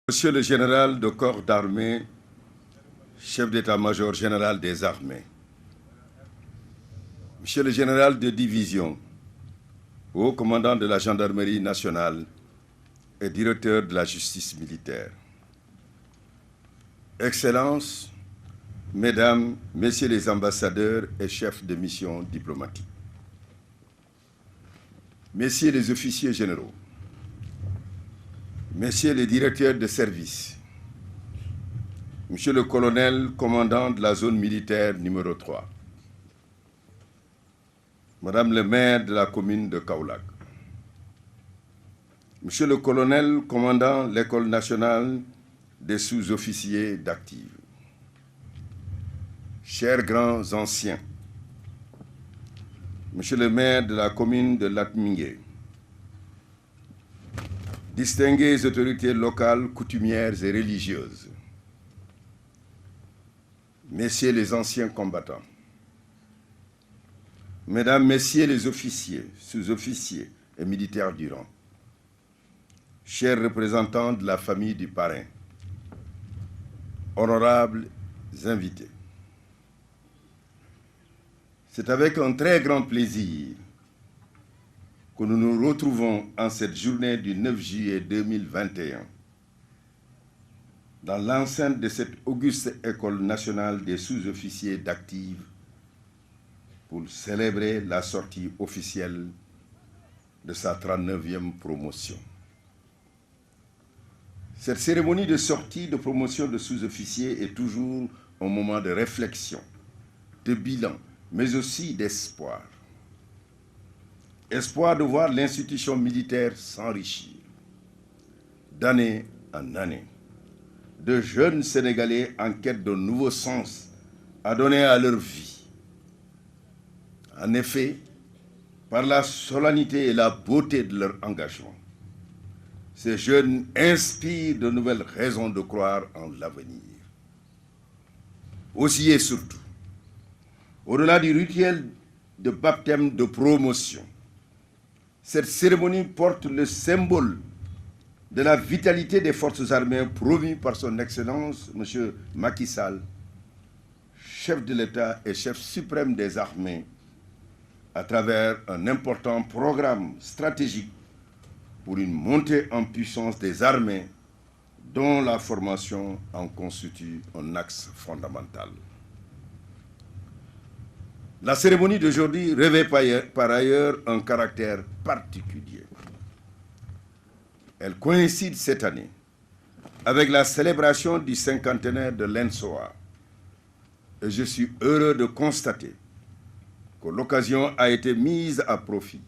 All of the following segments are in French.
Monsieur le général de corps d'armée, chef d'état-major général des armées, Monsieur le général de division, haut commandant de la gendarmerie nationale et directeur de la justice militaire, Excellences, Mesdames, Messieurs les ambassadeurs et chefs de mission diplomatique, Messieurs les officiers généraux, Messieurs les directeurs de service, Monsieur le colonel commandant de la zone militaire numéro 3, Madame le maire de la commune de Kaolack, Monsieur le colonel commandant l'école nationale des sous-officiers d'active, chers grands anciens, Monsieur le maire de la commune de Latmingué, distinguées autorités locales, coutumières et religieuses, Messieurs les anciens combattants, Mesdames, Messieurs les officiers, sous-officiers et militaires du rang, chers représentants de la famille du parrain, honorables invités, c'est avec un très grand plaisir que nous nous retrouvons en cette journée du 9 juillet 2021 dans l'enceinte de cette auguste école nationale des sous-officiers d'active pour célébrer la sortie officielle de sa 39e promotion. Cette cérémonie de sortie de promotion de sous-officiers est toujours un moment de réflexion, de bilan, mais aussi d'espoir. Espoir de voir l'institution militaire s'enrichir d'année en année, de jeunes Sénégalais en quête de nouveaux sens à donner à leur vie. En effet, par la solennité et la beauté de leur engagement, ces jeunes inspirent de nouvelles raisons de croire en l'avenir. Aussi et surtout, au-delà du rituel de baptême de promotion, cette cérémonie porte le symbole de la vitalité des forces armées promues par son Excellence, M. Macky Sall, chef de l'État et chef suprême des armées, à travers un important programme stratégique pour une montée en puissance des armées dont la formation en constitue un axe fondamental. La cérémonie d'aujourd'hui revêt par ailleurs un caractère particulier. Elle coïncide cette année avec la célébration du cinquantenaire de l'ENSOA et je suis heureux de constater que l'occasion a été mise à profit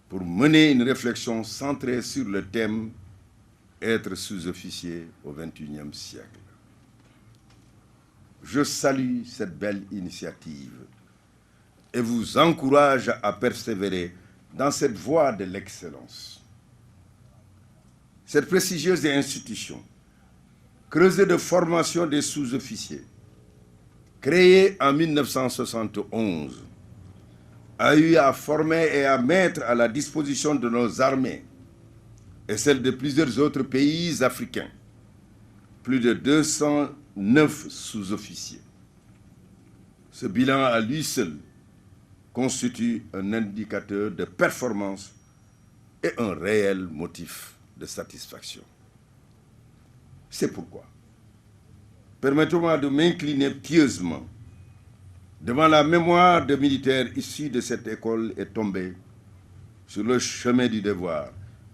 pour mener une réflexion centrée sur le thème « Être sous-officier au XXIe siècle ». Je salue cette belle initiative et vous encourage à persévérer dans cette voie de l'excellence. Cette prestigieuse institution, creusée de formation des sous-officiers, créée en 1971, a eu à former et à mettre à la disposition de nos armées et celles de plusieurs autres pays africains plus de 209 sous-officiers. Ce bilan à lui seul constitue un indicateur de performance et un réel motif de satisfaction. C'est pourquoi, permettez-moi de m'incliner pieusement devant la mémoire de militaires issus de cette école et tombés sur le chemin du devoir,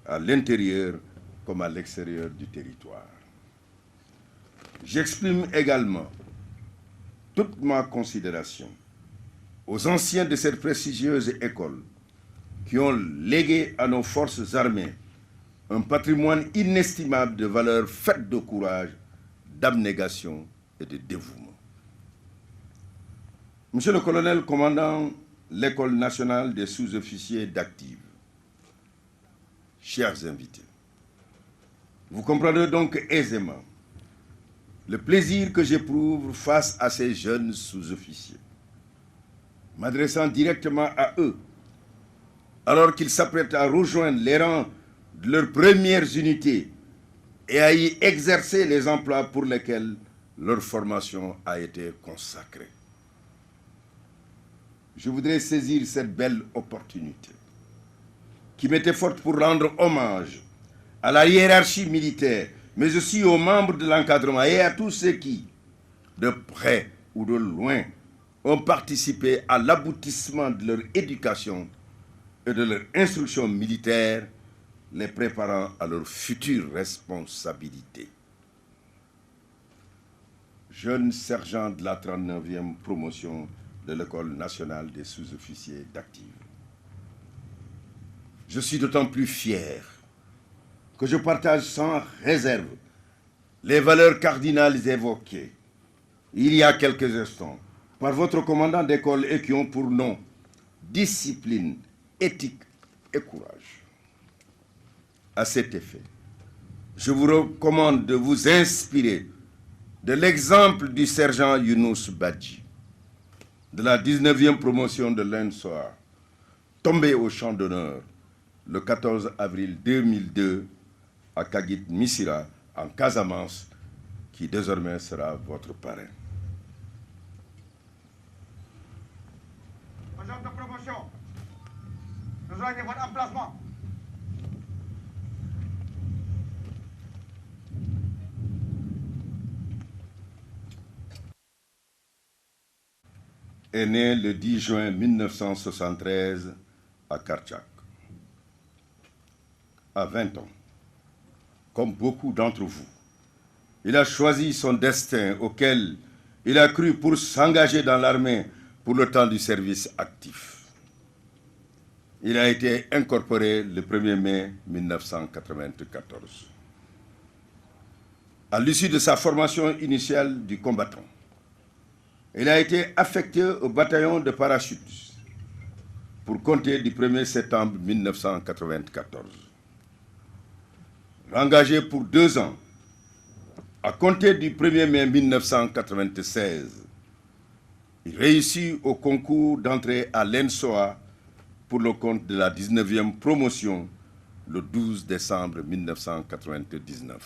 à l'intérieur comme à l'extérieur du territoire. J'exprime également toute ma considération aux anciens de cette prestigieuse école qui ont légué à nos forces armées un patrimoine inestimable de valeurs faites de courage, d'abnégation et de dévouement. Monsieur le colonel commandant l'école nationale des sous-officiers d'active, chers invités, vous comprendrez donc aisément le plaisir que j'éprouve face à ces jeunes sous-officiers, m'adressant directement à eux, alors qu'ils s'apprêtent à rejoindre les rangs de leurs premières unités et à y exercer les emplois pour lesquels leur formation a été consacrée. Je voudrais saisir cette belle opportunité qui m'était forte pour rendre hommage à la hiérarchie militaire, mais aussi aux membres de l'encadrement et à tous ceux qui, de près ou de loin, ont participé à l'aboutissement de leur éducation et de leur instruction militaire, les préparant à leurs futures responsabilités. Jeune sergent de la 39e promotion de l'École nationale des sous-officiers d'active. Je suis d'autant plus fier que je partage sans réserve les valeurs cardinales évoquées il y a quelques instants par votre commandant d'école et qui ont pour nom discipline, éthique et courage. À cet effet, je vous recommande de vous inspirer de l'exemple du sergent Younous Badji, de la 19e promotion de l'ENSOA, tombé au champ d'honneur le 14 avril 2002 à Kagit Missira, en Casamance, qui désormais sera votre parrain. Agent de promotion, rejoignez votre emplacement. Est né le 10 juin 1973 à Karchak. À 20 ans, comme beaucoup d'entre vous, il a choisi son destin auquel il a cru pour s'engager dans l'armée pour le temps du service actif. Il a été incorporé le 1er mai 1994. À l'issue de sa formation initiale du combattant, il a été affecté au bataillon de parachutes pour compter du 1er septembre 1994. Engagé pour 2 ans, à compter du 1er mai 1996, il réussit au concours d'entrée à l'ENSOA pour le compte de la 19e promotion le 12 décembre 1999.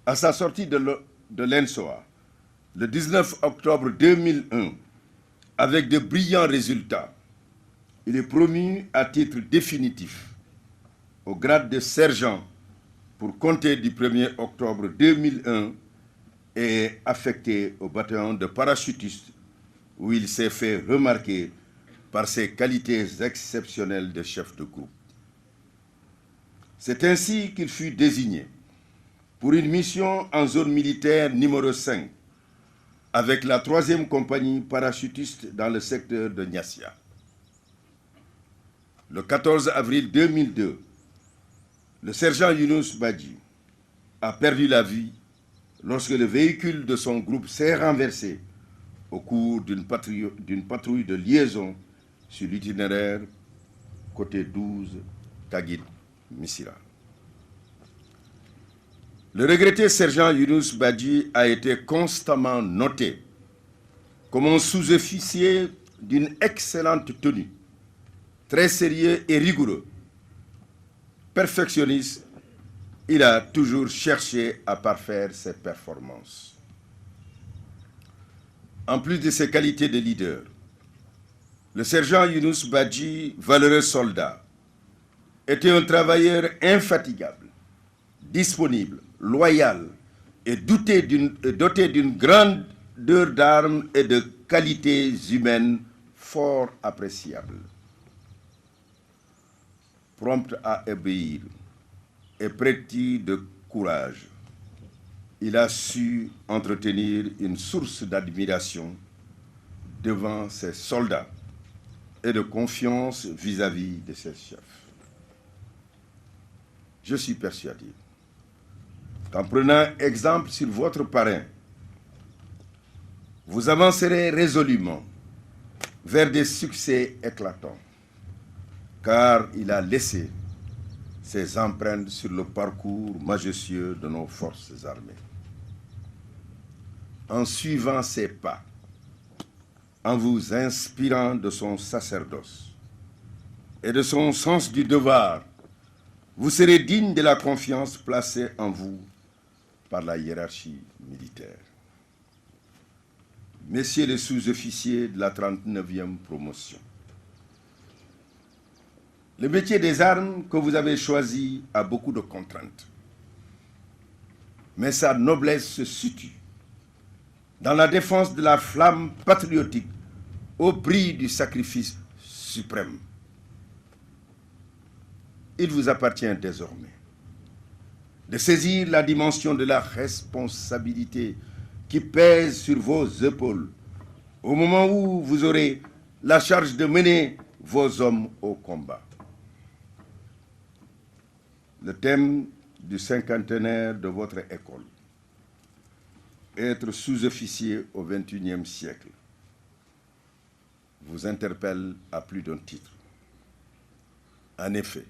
À sa sortie de l'ENSOA, le 19 octobre 2001, avec de brillants résultats, il est promu à titre définitif au grade de sergent pour compter du 1er octobre 2001 et affecté au bataillon de parachutistes où il s'est fait remarquer par ses qualités exceptionnelles de chef de groupe. C'est ainsi qu'il fut désigné pour une mission en zone militaire numéro 5 avec la 3e compagnie parachutiste dans le secteur de Niassia. Le 14 avril 2002, le sergent Younous Badji a perdu la vie lorsque le véhicule de son groupe s'est renversé au cours d'une patrouille de liaison sur l'itinéraire côté 12 Kagit Missira. Le regretté sergent Younous Badji a été constamment noté comme un sous-officier d'une excellente tenue, très sérieux et rigoureux. Perfectionniste, il a toujours cherché à parfaire ses performances. En plus de ses qualités de leader, le sergent Younous Badji, valeureux soldat, était un travailleur infatigable, disponible, loyal et doté d'une grandeur d'armes et de qualités humaines fort appréciables. Prompt à obéir et pétri de courage, il a su entretenir une source d'admiration devant ses soldats et de confiance vis-à-vis de ses chefs. Je suis persuadé qu'en prenant exemple sur votre parrain, vous avancerez résolument vers des succès éclatants, car il a laissé ses empreintes sur le parcours majestueux de nos forces armées. En suivant ses pas, en vous inspirant de son sacerdoce et de son sens du devoir, vous serez digne de la confiance placée en vous par la hiérarchie militaire. Messieurs les sous-officiers de la 39e promotion, le métier des armes que vous avez choisi a beaucoup de contraintes. Mais sa noblesse se situe dans la défense de la flamme patriotique au prix du sacrifice suprême. Il vous appartient désormais de saisir la dimension de la responsabilité qui pèse sur vos épaules au moment où vous aurez la charge de mener vos hommes au combat. Le thème du cinquantenaire de votre école, être sous-officier au XXIe siècle, vous interpelle à plus d'un titre. En effet,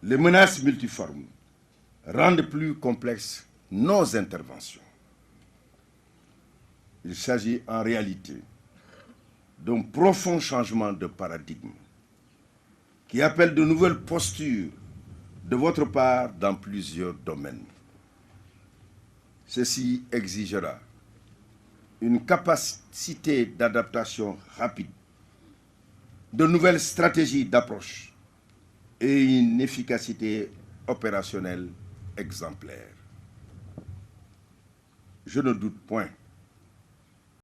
les menaces multiformes rendent plus complexes nos interventions. Il s'agit en réalité d'un profond changement de paradigme qui appelle de nouvelles postures de votre part dans plusieurs domaines. Ceci exigera une capacité d'adaptation rapide, de nouvelles stratégies d'approche et une efficacité opérationnelle exemplaire. Je ne doute point